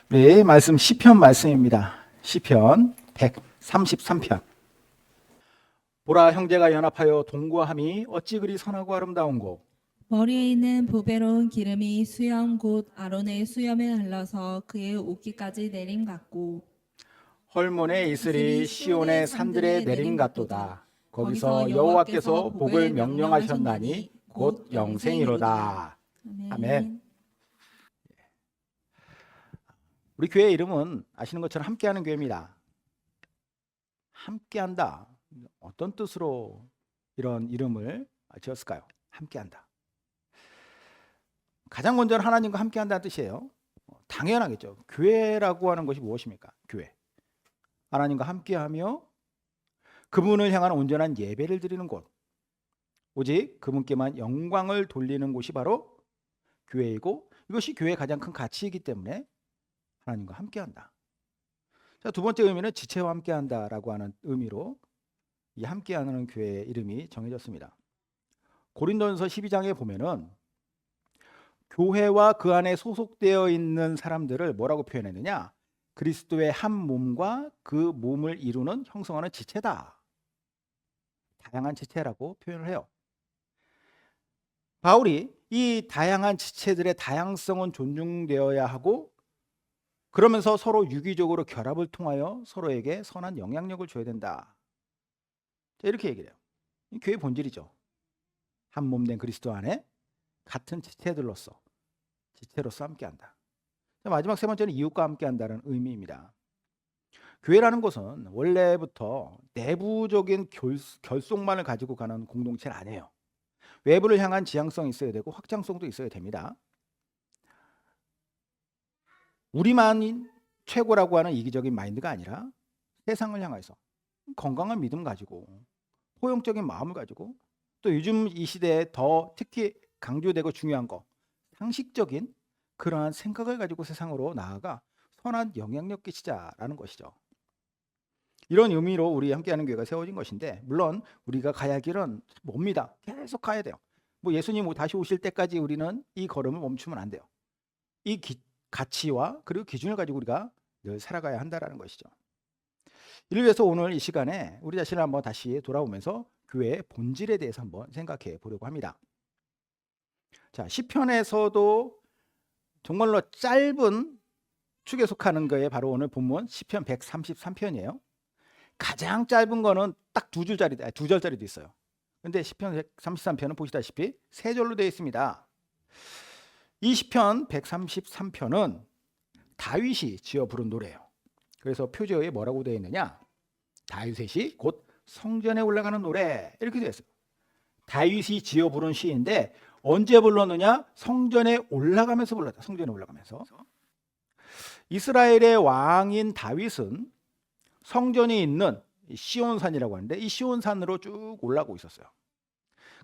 네, 말씀 시편 말씀입니다. 시편 133편. 보라, 형제가 연합하여 동거함이 어찌 그리 선하고 아름다운고. 머리에 있는 보배로운 기름이 수염 곧 아론의 수염에 흘러서 그의 옷깃까지 내림 같고 헐몬의 이슬이 시온의 산들에 내림 같도다. 거기서 거기서 여호와께서 복을 복을 명령하셨나니 곧 영생이로다. 아멘. 아멘. 우리 교회 이름은 아시는 것처럼 함께하는 교회입니다. 함께한다. 어떤 뜻으로 이런 이름을 지었을까요? 함께한다. 가장 먼저 하나님과 함께한다는 뜻이에요. 당연하겠죠. 교회라고 하는 것이 무엇입니까? 교회. 하나님과 함께하며 그분을 향한 온전한 예배를 드리는 곳. 오직 그분께만 영광을 돌리는 곳이 바로 교회이고, 이것이 교회의 가장 큰 가치이기 때문에 하나님과 함께한다. 자, 두 번째 의미는 지체와 함께한다라고 하는 의미로 이 함께하는 교회의 이름이 정해졌습니다. 고린도전서 12장에 보면은 교회와 그 안에 소속되어 있는 사람들을 뭐라고 표현했느냐? 그리스도의 한 몸과 그 몸을 이루는 형성하는 지체다. 다양한 지체라고 표현을 해요. 바울이 이 다양한 지체들의 다양성은 존중되어야 하고, 그러면서 서로 유기적으로 결합을 통하여 서로에게 선한 영향력을 줘야 된다. 자, 이렇게 얘기를 해요. 이 교회의 본질이죠. 한 몸 된 그리스도 안에 같은 지체로서 함께한다. 자, 마지막 세 번째는 이웃과 함께한다는 의미입니다. 교회라는 것은 원래부터 내부적인 결속만을 가지고 가는 공동체는 아니에요. 외부를 향한 지향성이 있어야 되고 확장성도 있어야 됩니다. 우리만 최고라고 하는 이기적인 마인드가 아니라 세상을 향해서 건강한 믿음 가지고 포용적인 마음을 가지고, 또 요즘 이 시대에 더 특히 강조되고 중요한 거, 상식적인 그러한 생각을 가지고 세상으로 나아가 선한 영향력 끼치자라는 것이죠. 이런 의미로 우리 함께하는 교회가 세워진 것인데, 물론 우리가 가야 할 길은 멉니다. 계속 가야 돼요. 예수님 다시 오실 때까지 우리는 이 걸음을 멈추면 안 돼요. 이 가치와 그리고 기준을 가지고 우리가 늘 살아가야 한다라는 것이죠. 이를 위해서 오늘 이 시간에 우리 자신을 한번 다시 돌아보면서 교회의 본질에 대해서 한번 생각해 보려고 합니다. 자, 시편에서도 정말로 짧은 축에 속하는 거에 바로 오늘 본문 시편 133편이에요. 가장 짧은 거는 딱 두 절짜리도 있어요. 근데 시편 133편은 보시다시피 세 절로 되어 있습니다. 이 시편 133편은 다윗이 지어 부른 노래예요. 그래서 표제어에 뭐라고 되어 있느냐? 다윗의 곧 성전에 올라가는 노래, 이렇게 되어 있어요. 다윗이 지어 부른 시인데 언제 불렀느냐? 성전에 올라가면서 불렀다. 성전에 올라가면서. 이스라엘의 왕인 다윗은 성전이 있는 시온산이라고 하는데 이 시온산으로 쭉 올라가고 있었어요.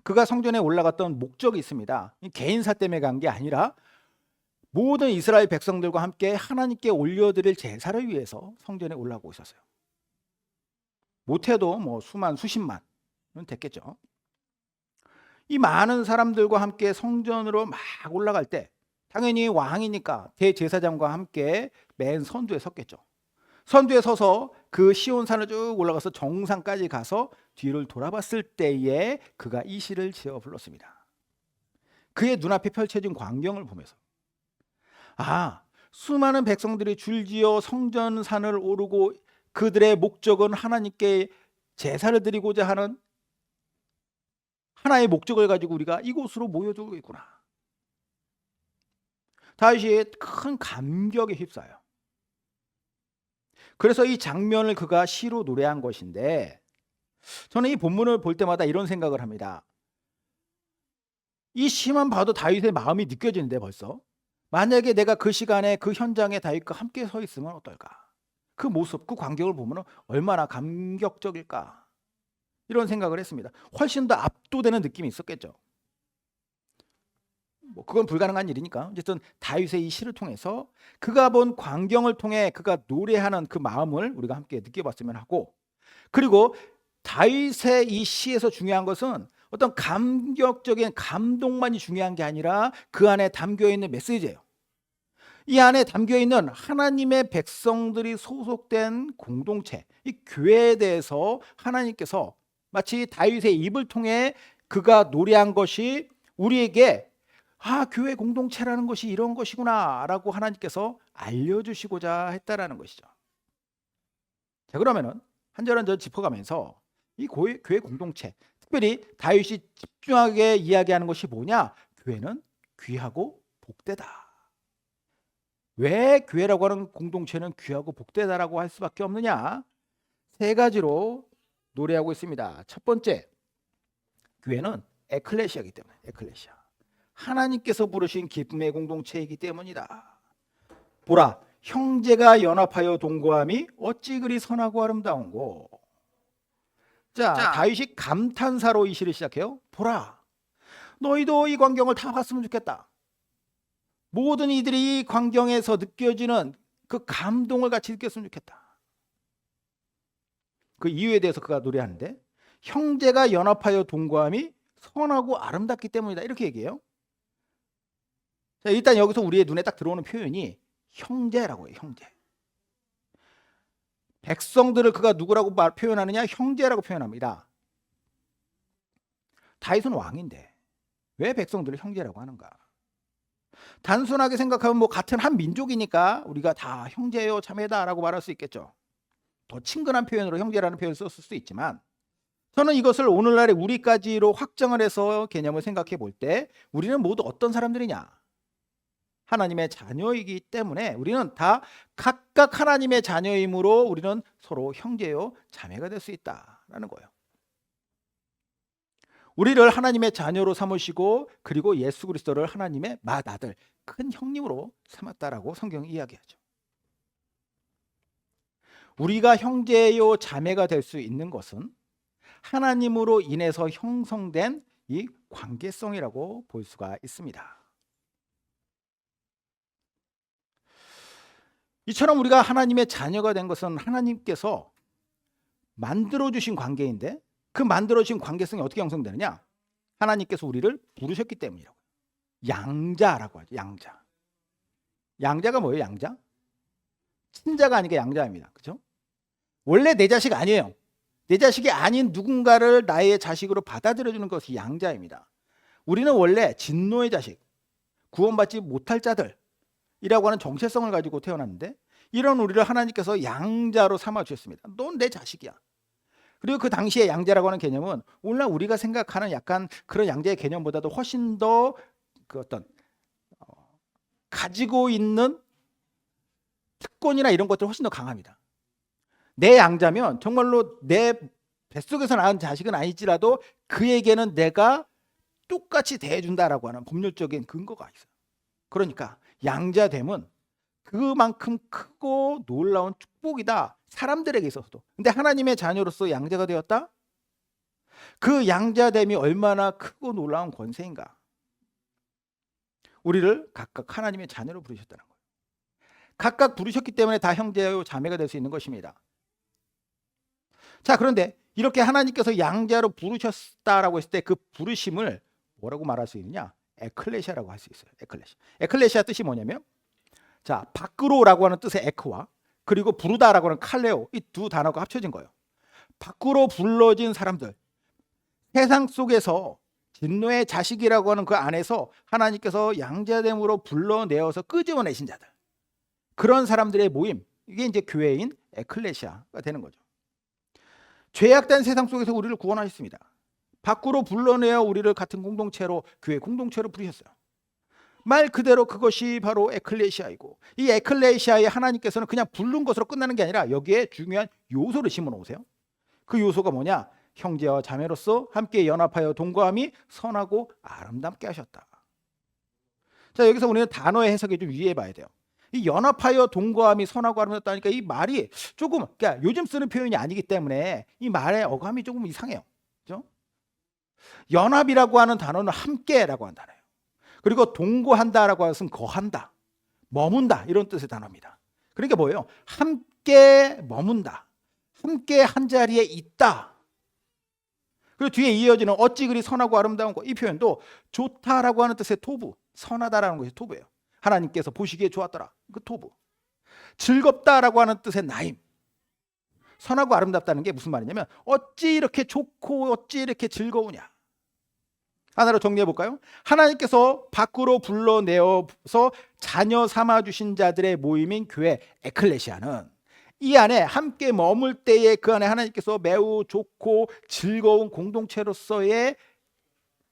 그가 성전에 올라갔던 목적이 있습니다. 개인사 때문에 간 게 아니라 모든 이스라엘 백성들과 함께 하나님께 올려드릴 제사를 위해서 성전에 올라가고 있었어요. 못해도 수만 수십만은 됐겠죠. 이 많은 사람들과 함께 성전으로 막 올라갈 때 당연히 왕이니까 대제사장과 함께 맨 선두에 섰겠죠. 선두에 서서 그 시온산을 쭉 올라가서 정상까지 가서 뒤를 돌아봤을 때에 그가 이 시를 지어 불렀습니다. 그의 눈앞에 펼쳐진 광경을 보면서, 수많은 백성들이 줄지어 성전산을 오르고 그들의 목적은 하나님께 제사를 드리고자 하는 하나의 목적을 가지고 우리가 이곳으로 모여들고 있구나. 다윗이 큰 감격에 휩싸요. 그래서 이 장면을 그가 시로 노래한 것인데, 저는 이 본문을 볼 때마다 이런 생각을 합니다. 이 시만 봐도 다윗의 마음이 느껴지는데 벌써 만약에 내가 그 시간에 그 현장에 다윗과 함께 서 있으면 어떨까? 그 모습, 그 광경을 보면 얼마나 감격적일까? 이런 생각을 했습니다. 훨씬 더 압도되는 느낌이 있었겠죠. 그건 불가능한 일이니까. 어쨌든 다윗의 이 시를 통해서 그가 본 광경을 통해 그가 노래하는 그 마음을 우리가 함께 느껴봤으면 하고, 그리고 다윗의 이 시에서 중요한 것은 어떤 감격적인 감동만이 중요한 게 아니라 그 안에 담겨 있는 메시지예요. 이 안에 담겨 있는 하나님의 백성들이 소속된 공동체, 이 교회에 대해서 하나님께서 마치 다윗의 입을 통해 그가 노래한 것이 우리에게 교회 공동체라는 것이 이런 것이구나라고 하나님께서 알려주시고자 했다라는 것이죠. 자, 그러면은 한 절 한 절 짚어가면서 이 교회 공동체, 특별히 다윗이 집중하게 이야기하는 것이 뭐냐? 교회는 귀하고 복되다. 왜 교회라고 하는 공동체는 귀하고 복되다라고 할 수밖에 없느냐? 세 가지로 노래하고 있습니다. 첫 번째, 교회는 에클레시아이기 때문에, 에클레시아. 하나님께서 부르신 기쁨의 공동체이기 때문이다. 보라, 형제가 연합하여 동거함이 어찌 그리 선하고 아름다운고. 자, 다윗이 감탄사로 이 시를 시작해요. 보라, 너희도 이 광경을 다 봤으면 좋겠다. 모든 이들이 이 광경에서 느껴지는 그 감동을 같이 느꼈으면 좋겠다. 그 이유에 대해서 그가 노래하는데, 형제가 연합하여 동거함이 선하고 아름답기 때문이다, 이렇게 얘기해요. 자, 일단 여기서 우리의 눈에 딱 들어오는 표현이 형제라고 해요. 형제. 백성들을 그가 누구라고 표현하느냐? 형제라고 표현합니다. 다윗은 왕인데 왜 백성들을 형제라고 하는가? 단순하게 생각하면 뭐 같은 한 민족이니까 우리가 다 형제요 자매다라고 말할 수 있겠죠. 더 친근한 표현으로 형제라는 표현을 썼을 수도 있지만, 저는 이것을 오늘날의 우리까지로 확정을 해서 개념을 생각해 볼 때 우리는 모두 어떤 사람들이냐? 하나님의 자녀이기 때문에 우리는 다 각각 하나님의 자녀이므로 우리는 서로 형제요 자매가 될 수 있다라는 거예요. 우리를 하나님의 자녀로 삼으시고 그리고 예수 그리스도를 하나님의 맏아들, 큰 형님으로 삼았다라고 성경이 이야기하죠. 우리가 형제요 자매가 될 수 있는 것은 하나님으로 인해서 형성된 이 관계성이라고 볼 수가 있습니다. 이처럼 우리가 하나님의 자녀가 된 것은 하나님께서 만들어주신 관계인데, 그 만들어주신 관계성이 어떻게 형성되느냐? 하나님께서 우리를 부르셨기 때문이라고. 양자라고 하죠. 양자. 양자가 뭐예요? 양자? 친자가 아니게 양자입니다. 그렇죠? 원래 내 자식 아니에요. 내 자식이 아닌 누군가를 나의 자식으로 받아들여주는 것이 양자입니다. 우리는 원래 진노의 자식, 구원받지 못할 자들이라고 하는 정체성을 가지고 태어났는데, 이런 우리를 하나님께서 양자로 삼아주셨습니다. 넌 내 자식이야. 그리고 그 당시에 양자라고 하는 개념은 오늘날 우리가 생각하는 약간 그런 양자의 개념보다도 훨씬 더 그 어떤 가지고 있는 특권이나 이런 것들 훨씬 더 강합니다. 내 양자면 정말로 내 뱃속에서 낳은 자식은 아니지라도 그에게는 내가 똑같이 대해준다라고 하는 법률적인 근거가 있어요. 그러니까 양자됨은 그만큼 크고 놀라운 축복이다, 사람들에게 있어서도. 근데 하나님의 자녀로서 양자가 되었다? 그 양자됨이 얼마나 크고 놀라운 권세인가. 우리를 각각 하나님의 자녀로 부르셨다는 거예요. 각각 부르셨기 때문에 다 형제요 자매가 될 수 있는 것입니다. 자, 그런데 이렇게 하나님께서 양자로 부르셨다라고 했을 때 그 부르심을 뭐라고 말할 수 있느냐? 에클레시아라고 할 수 있어요. 에클레시아. 에클레시아 뜻이 뭐냐면, 자, 밖으로라고 하는 뜻의 에크와 그리고 부르다라고 하는 칼레오, 이 두 단어가 합쳐진 거예요. 밖으로 불러진 사람들, 세상 속에서 진노의 자식이라고 하는 그 안에서 하나님께서 양자됨으로 불러내어서 끄집어내신 자들, 그런 사람들의 모임, 이게 이제 교회인 에클레시아가 되는 거죠. 죄악된 세상 속에서 우리를 구원하셨습니다. 밖으로 불러내어 우리를 같은 공동체로, 교회 공동체로 부르셨어요. 말 그대로 그것이 바로 에클레시아이고, 이 에클레시아에 하나님께서는 그냥 부른 것으로 끝나는 게 아니라 여기에 중요한 요소를 심어놓으세요. 그 요소가 뭐냐? 형제와 자매로서 함께 연합하여 동거함이 선하고 아름답게 하셨다. 자, 여기서 우리는 단어의 해석에 좀 유의해 봐야 돼요. 이 연합하여 동거함이 선하고 아름답다니까 이 말이 조금, 그러니까 요즘 쓰는 표현이 아니기 때문에 이 말의 어감이 조금 이상해요. 그렇죠? 연합이라고 하는 단어는 함께라고 하는 단어예요. 그리고 동거한다라고 하는 것은 거한다, 머문다, 이런 뜻의 단어입니다. 그러니까 뭐예요? 함께 머문다, 함께 한 자리에 있다. 그리고 뒤에 이어지는 어찌 그리 선하고 아름다운 거, 이 표현도 좋다라고 하는 뜻의 토부, 선하다라는 것이 토부예요. 하나님께서 보시기에 좋았더라. 그 토부. 즐겁다라고 하는 뜻의 나임. 선하고 아름답다는 게 무슨 말이냐면 어찌 이렇게 좋고 어찌 이렇게 즐거우냐. 하나로 정리해 볼까요? 하나님께서 밖으로 불러내어서 자녀 삼아주신 자들의 모임인 교회 에클레시아는 이 안에 함께 머물 때에 그 안에 하나님께서 매우 좋고 즐거운 공동체로서의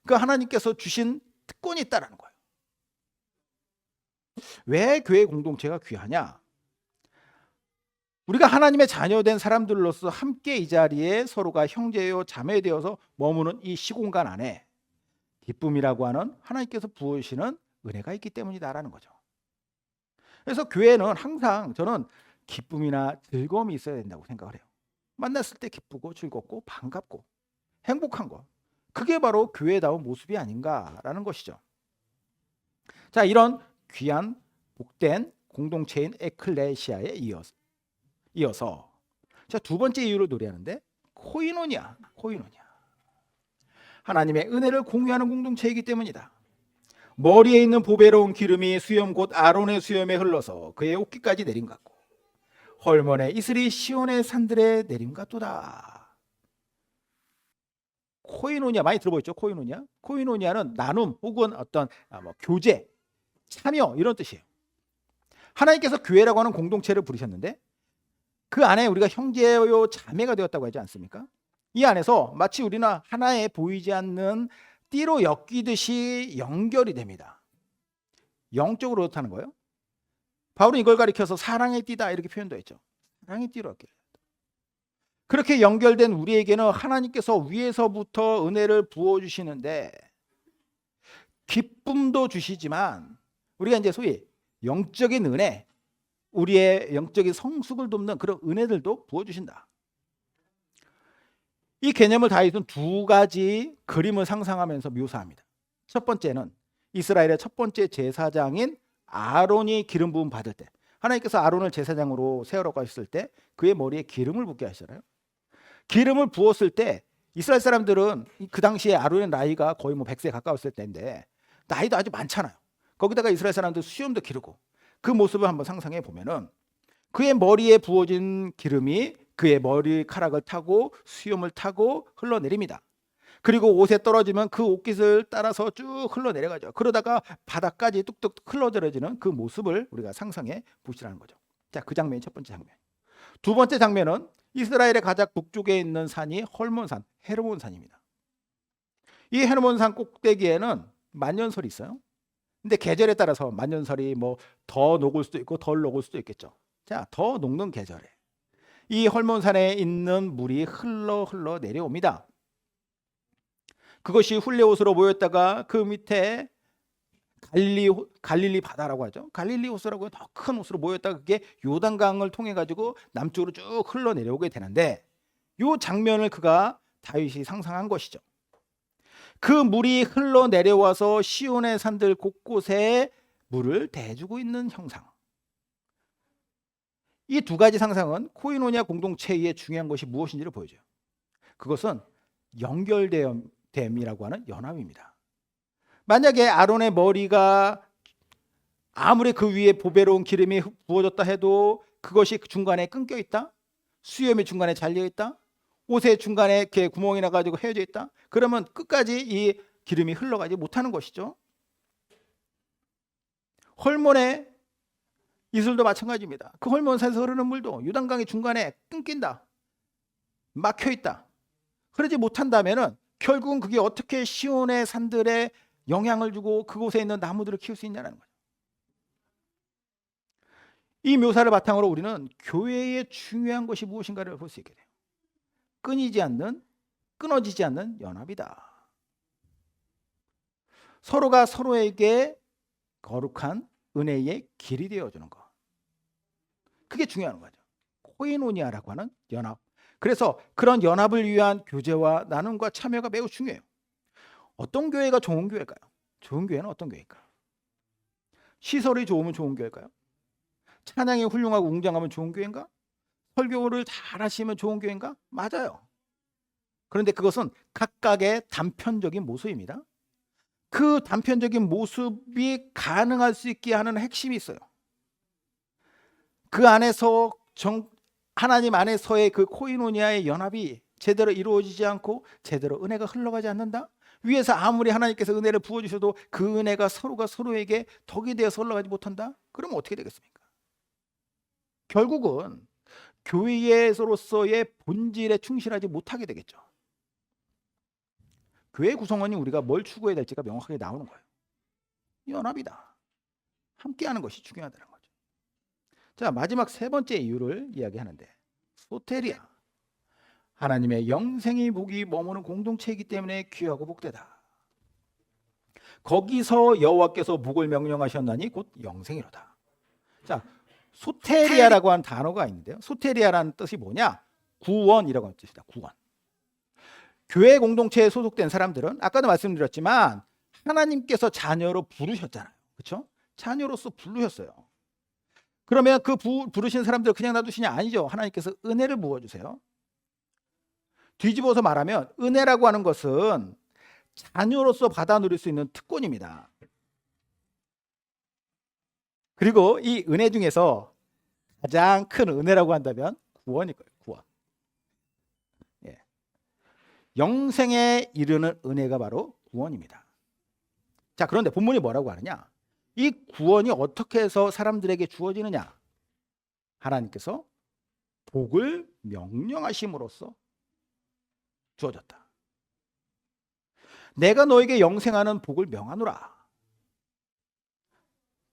그 하나님께서 주신 특권이 있다는 거예요. 왜 교회 공동체가 귀하냐? 우리가 하나님의 자녀된 사람들로서 함께 이 자리에 서로가 형제요 자매되어서 머무는 이 시공간 안에 기쁨이라고 하는 하나님께서 부으시는 은혜가 있기 때문이다라는 거죠. 그래서 교회는 항상 저는 기쁨이나 즐거움이 있어야 된다고 생각을 해요. 만났을 때 기쁘고 즐겁고 반갑고 행복한 것. 그게 바로 교회다운 모습이 아닌가라는 것이죠. 자, 이런 귀한 복된 공동체인 에클레시아에 이어서 자, 두 번째 이유를 노래하는데 코이노니아. 하나님의 은혜를 공유하는 공동체이기 때문이다. 머리에 있는 보배로운 기름이 수염 곧 아론의 수염에 흘러서 그의 옷깃까지 내림 같고 헐몬의 이슬이 시온의 산들에 내림 같도다. 코이노니아 많이 들어보셨죠? 코이노니아는 나눔 혹은 어떤 교제, 참여 이런 뜻이에요. 하나님께서 교회라고 하는 공동체를 부르셨는데 그 안에 우리가 형제요 자매가 되었다고 하지 않습니까? 이 안에서 마치 우리나 하나에 보이지 않는 띠로 엮이듯이 연결이 됩니다. 영적으로 그렇다는 거예요. 바울은 이걸 가리켜서 사랑의 띠다 이렇게 표현도 했죠. 사랑의 띠로 엮여요. 그렇게 연결된 우리에게는 하나님께서 위에서부터 은혜를 부어주시는데 기쁨도 주시지만 우리가 이제 소위 영적인 은혜, 우리의 영적인 성숙을 돕는 그런 은혜들도 부어주신다. 이 개념을 다윗은 두 가지 그림을 상상하면서 묘사합니다. 첫 번째는 이스라엘의 첫 번째 제사장인 아론이 기름 부음 받을 때 하나님께서 아론을 제사장으로 세우라고 하셨을 때 그의 머리에 기름을 붓게 하시잖아요. 기름을 부었을 때 이스라엘 사람들은 그 당시에 아론의 나이가 거의 100세 가까웠을 때인데 나이도 아주 많잖아요. 거기다가 이스라엘 사람들 수염도 기르고 그 모습을 한번 상상해 보면은 그의 머리에 부어진 기름이 그의 머리카락을 타고 수염을 타고 흘러내립니다. 그리고 옷에 떨어지면 그 옷깃을 따라서 쭉 흘러내려가죠. 그러다가 바닥까지 뚝뚝 흘러들어지는 그 모습을 우리가 상상해 보시라는 거죠. 자, 그 장면이 첫 번째 장면. 두 번째 장면은 이스라엘의 가장 북쪽에 있는 산이 헐몬산, 헤르몬산입니다. 이 헤르몬산 꼭대기에는 만년설이 있어요. 근데 계절에 따라서 만년설이 뭐 더 녹을 수도 있고 덜 녹을 수도 있겠죠. 자, 더 녹는 계절에 이 헐몬산에 있는 물이 흘러 내려옵니다. 그것이 훌레옷으로 모였다가 그 밑에 갈릴리 바다라고 하죠. 갈릴리 호수라고 더 큰 호수로 모였다가 그게 요단강을 통해 가지고 남쪽으로 쭉 흘러 내려오게 되는데 이 장면을 다윗이 상상한 것이죠. 그 물이 흘러 내려와서 시온의 산들 곳곳에 물을 대주고 있는 형상. 이 두 가지 상상은 코이노니아 공동체의 중요한 것이 무엇인지를 보여줘요. 그것은 연결됨이라고 하는 연합입니다. 만약에 아론의 머리가 아무리 그 위에 보배로운 기름이 부어졌다 해도 그것이 중간에 끊겨 있다, 수염이 중간에 잘려 있다, 옷의 중간에 이렇게 구멍이 나가지고 헤어져 있다, 그러면 끝까지 이 기름이 흘러가지 못하는 것이죠. 헐몬의 이슬도 마찬가지입니다. 그 헐몬산에서 흐르는 물도 요단강의 중간에 끊긴다, 막혀 있다, 흐르지 못한다면은 결국은 그게 어떻게 시온의 산들에 영향을 주고 그곳에 있는 나무들을 키울 수 있냐는 거예요. 이 묘사를 바탕으로 우리는 교회의 중요한 것이 무엇인가를 볼 수 있게 돼요. 끊어지지 않는 연합이다. 서로가 서로에게 거룩한 은혜의 길이 되어주는 것. 그게 중요한 거죠. 코이노니아라고 하는 연합. 그래서 그런 연합을 위한 교제와 나눔과 참여가 매우 중요해요. 어떤 교회가 좋은 교회일까요? 좋은 교회는 어떤 교회일까요? 시설이 좋으면 좋은 교회일까요? 찬양이 훌륭하고 웅장하면 좋은 교회인가? 설교를 잘 하시면 좋은 교회인가? 맞아요. 그런데 그것은 각각의 단편적인 모습입니다. 그 단편적인 모습이 가능할 수 있게 하는 핵심이 있어요. 그 안에서 하나님 안에서의 그 코이노니아의 연합이 제대로 이루어지지 않고 제대로 은혜가 흘러가지 않는다. 위에서 아무리 하나님께서 은혜를 부어주셔도 그 은혜가 서로가 서로에게 덕이 되어서 흘러가지 못한다. 그러면 어떻게 되겠습니까? 결국은 교회에서로서의 본질에 충실하지 못하게 되겠죠. 교회 구성원이 우리가 뭘 추구해야 될지가 명확하게 나오는 거예요. 연합이다. 함께하는 것이 중요하다는 거죠. 자, 마지막 세 번째 이유를 이야기하는데, 소테리아. 하나님의 영생의 복이 머무는 공동체이기 때문에 귀하고 복되다. 거기서 여호와께서 복을 명령하셨나니 곧 영생이로다. 자, 소테리아라고 하는 단어가 있는데요. 소테리아라는 뜻이 뭐냐? 구원이라고 하는 뜻이다. 구원. 교회 공동체에 소속된 사람들은 아까도 말씀드렸지만 하나님께서 자녀로 부르셨잖아요. 그렇죠? 자녀로서 부르셨어요. 그러면 그 부르신 사람들 그냥 놔두시냐? 아니죠. 하나님께서 은혜를 부어주세요. 뒤집어서 말하면 은혜라고 하는 것은 자녀로서 받아 누릴 수 있는 특권입니다. 그리고 이 은혜 중에서 가장 큰 은혜라고 한다면 구원일 거예요. 구원. 예. 영생에 이르는 은혜가 바로 구원입니다. 자, 그런데 본문이 뭐라고 하느냐? 이 구원이 어떻게 해서 사람들에게 주어지느냐? 하나님께서 복을 명령하심으로써 주어졌다. 내가 너에게 영생하는 복을 명하노라.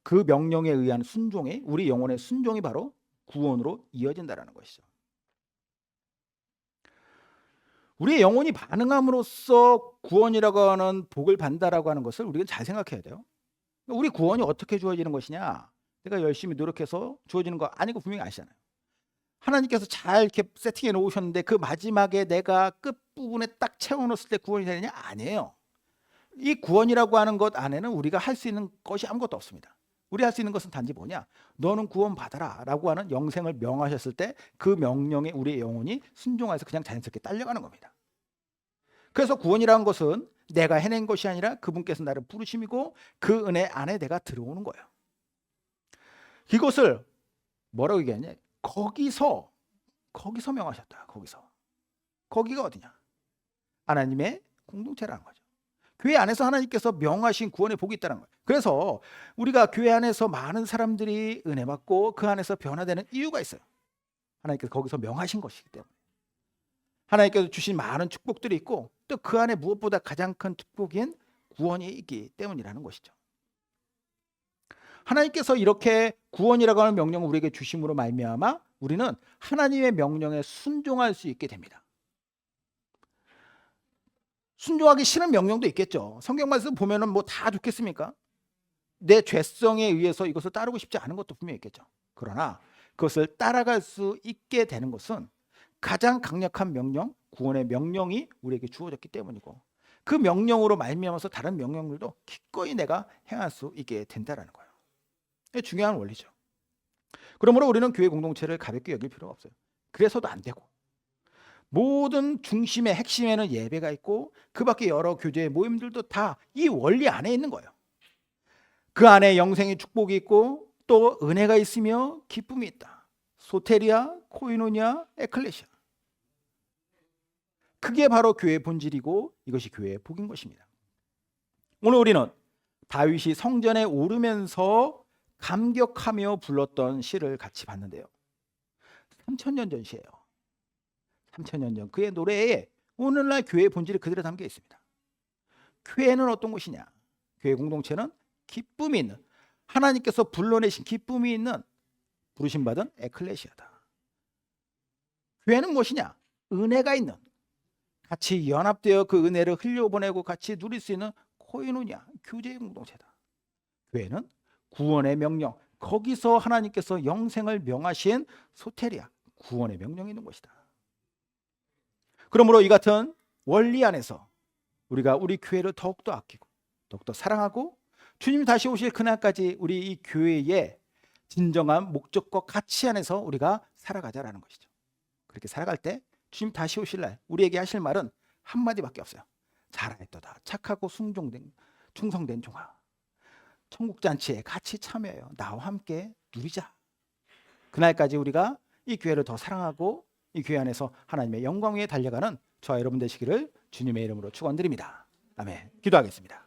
그 명령에 의한 순종이, 우리 영혼의 순종이 바로 구원으로 이어진다는 것이죠. 우리의 영혼이 반응함으로써 구원이라고 하는 복을 받는다라고 하는 것을 우리가 잘 생각해야 돼요. 우리 구원이 어떻게 주어지는 것이냐? 내가 열심히 노력해서 주어지는 거 아니고 분명히 아시잖아요. 하나님께서 잘 이렇게 세팅해 놓으셨는데 그 마지막에 내가 끝부분에 딱 채워넣었을 때 구원이 되느냐? 아니에요. 이 구원이라고 하는 것 안에는 우리가 할 수 있는 것이 아무것도 없습니다. 우리 할 수 있는 것은 단지 뭐냐? 너는 구원받아라 라고 하는 영생을 명하셨을 때 그 명령에 우리의 영혼이 순종해서 그냥 자연스럽게 딸려가는 겁니다. 그래서 구원이라는 것은 내가 해낸 것이 아니라 그분께서 나를 부르심이고 그 은혜 안에 내가 들어오는 거예요. 이것을 뭐라고 얘기하냐? 거기서 명하셨다. 거기가 어디냐? 하나님의 공동체라는 거죠. 교회 안에서 하나님께서 명하신 구원의 복이 있다는 거예요. 그래서 우리가 교회 안에서 많은 사람들이 은혜 받고 그 안에서 변화되는 이유가 있어요. 하나님께서 거기서 명하신 것이기 때문에. 하나님께서 주신 많은 축복들이 있고 또 그 안에 무엇보다 가장 큰 축복인 구원이 있기 때문이라는 것이죠. 하나님께서 이렇게 구원이라고 하는 명령을 우리에게 주심으로 말미암아 우리는 하나님의 명령에 순종할 수 있게 됩니다. 순종하기 싫은 명령도 있겠죠. 성경 말씀 보면은 뭐 다 좋겠습니까? 내 죄성에 의해서 이것을 따르고 싶지 않은 것도 분명히 있겠죠. 그러나 그것을 따라갈 수 있게 되는 것은 가장 강력한 명령, 구원의 명령이 우리에게 주어졌기 때문이고 그 명령으로 말미암아서 다른 명령들도 기꺼이 내가 행할 수 있게 된다는 거예요. 이게 중요한 원리죠. 그러므로 우리는 교회 공동체를 가볍게 여길 필요가 없어요. 그래서도 안 되고 모든 중심의 핵심에는 예배가 있고 그 밖에 여러 교제의 모임들도 다 이 원리 안에 있는 거예요. 그 안에 영생의 축복이 있고 또 은혜가 있으며 기쁨이 있다. 소테리아, 코이노니아, 에클레시아. 그게 바로 교회의 본질이고 이것이 교회의 복인 것입니다. 오늘 우리는 다윗이 성전에 오르면서 감격하며 불렀던 시를 같이 봤는데요. 3000년 전 시예요. 3000년 전 그의 노래에 오늘날 교회의 본질이 그대로 담겨 있습니다. 교회는 어떤 곳이냐? 교회 공동체는 기쁨이 있는, 하나님께서 불러내신 기쁨이 있는 부르심받은 에클레시아다. 교회는 무엇이냐? 은혜가 있는, 같이 연합되어 그 은혜를 흘려보내고 같이 누릴 수 있는 코이노니아, 교제의 공동체다. 교회는 구원의 명령, 거기서 하나님께서 영생을 명하신 소테리아, 구원의 명령이 있는 것이다. 그러므로 이 같은 원리 안에서 우리가 우리 교회를 더욱더 아끼고 더욱더 사랑하고 주님이 다시 오실 그날까지 우리 이 교회의 진정한 목적과 가치 안에서 우리가 살아가자라는 것이죠. 그렇게 살아갈 때 주님 다시 오실 날 우리에게 하실 말은 한마디밖에 없어요. 잘하였도다. 착하고 충성된 종아, 천국 잔치에 같이 참여해요. 나와 함께 누리자. 그날까지 우리가 이 교회를 더 사랑하고 이 교회 안에서 하나님의 영광 위에 달려가는 저와 여러분 되시기를 주님의 이름으로 축원드립니다. 아멘. 기도하겠습니다.